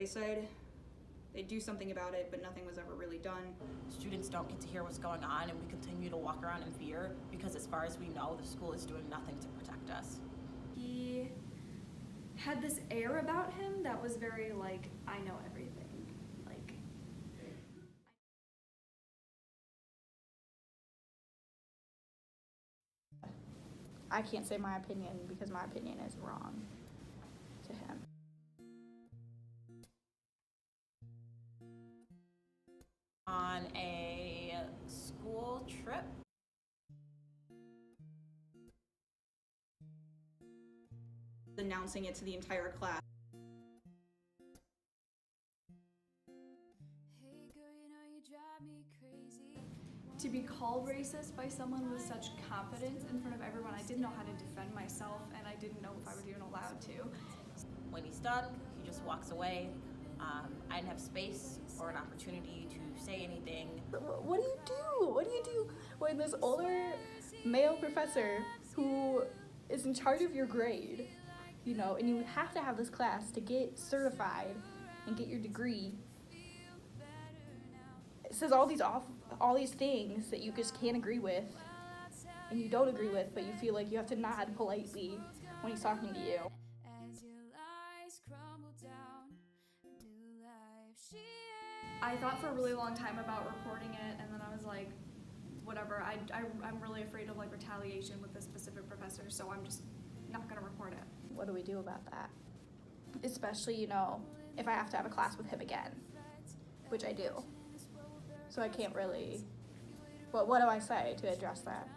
They said they'd do something about it, but nothing was ever really done. Students don't get to hear what's going on, and we continue to walk around in fear because as far as we know, the school is doing nothing to protect us. He had this air about him that was very like, I know everything. Like, I can't say my opinion because my opinion is wrong to him. On a school trip, Announcing it to the entire class. to be called racist by someone with such confidence in front of everyone, I didn't know how to defend myself, and I didn't know if I was even allowed to. when he's done, he just walks away. I didn't have space or an opportunity to say anything. What do you do? What do you do when this older male professor who is in charge of your grade, you know, and you have to have this class to get certified and get your degree, it says all these things that you just can't agree with and you don't agree with, but you feel like you have to nod politely when he's talking to you. I thought for a really long time about reporting it, and then I was like, whatever, I'm really afraid of like retaliation with this specific professor, so I'm just not gonna report it. What do we do about that? Especially, you know, if I have to have a class with him again, which I do. So I can't really, what do I say to address that?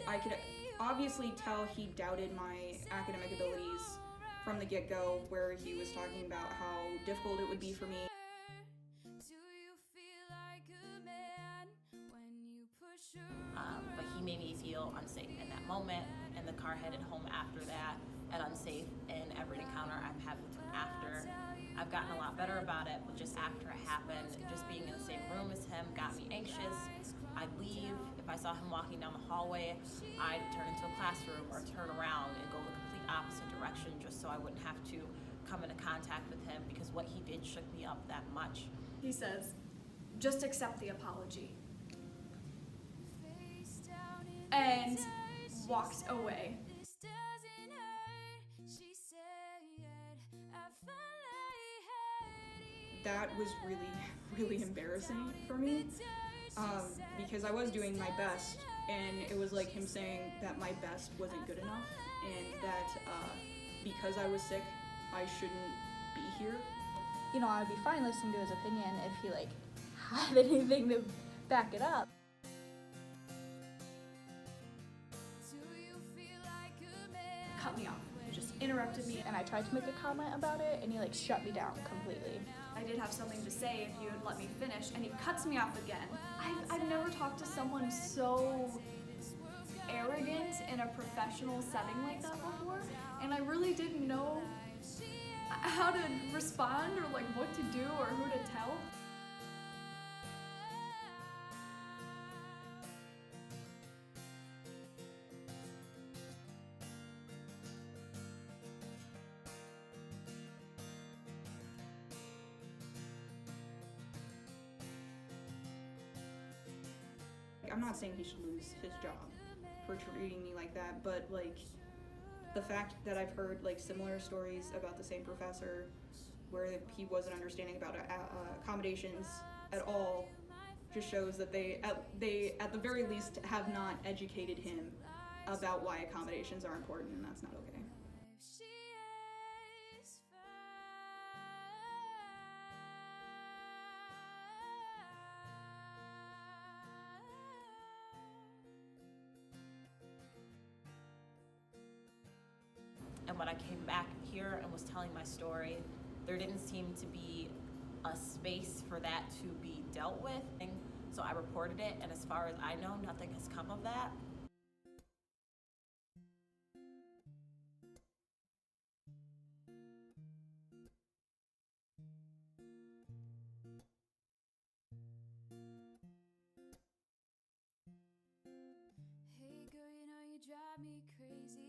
I could obviously tell he doubted my academic abilities from the get-go, where he was talking about how difficult it would be for me. But he made me feel unsafe in that moment, and the car headed home after that, and unsafe in every encounter I've had with him after. I've gotten a lot better about it, but just after it happened, just being in the same room as him got me anxious. I'd leave. If I saw him walking down the hallway, I'd turn into a classroom or turn around and go the complete opposite direction just so I wouldn't have to come into contact with him, because what he did shook me up that much. He says, just accept the apology. And walked away. That was really, really embarrassing for me, because I was doing my best, and it was like him saying that my best wasn't good enough, and that because I was sick, I shouldn't be here. You know, I would be fine listening to his opinion if he like had anything to back it up. Cut me off. He just interrupted me. And I tried to make a comment about it, and he like shut me down completely. I did have something to say if you would let me finish, and he cuts me off again. I've never talked to someone so arrogant in a professional setting like that before, and I really didn't know how to respond or like what to do or who to tell. I'm not saying he should lose his job for treating me like that, but like the fact that I've heard like similar stories about the same professor where he wasn't understanding about accommodations at all just shows that they at the very least have not educated him about why accommodations are important, and that's not okay. And when I came back here and was telling my story, there didn't seem to be a space for that to be dealt with. So I reported it, and as far as I know, nothing has come of that. Hey girl, you know you drive me crazy.